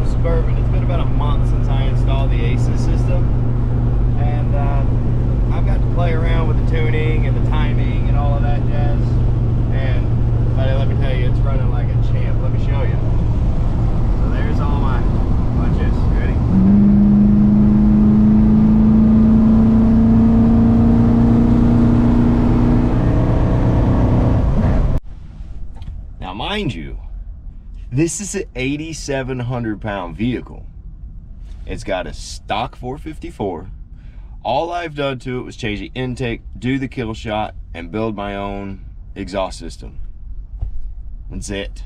Suburban. It's been about a month since I installed the ACES system, and I've got to play around with the tuning and the timing and all of that jazz. And buddy, let me tell you, it's running like a champ. Let me show you. So there's all my, watch this, ready? Now mind you, this is an 8,700 pound vehicle. It's got a stock 454. All I've done to it was change the intake, do the kill shot, and build my own exhaust system. That's it.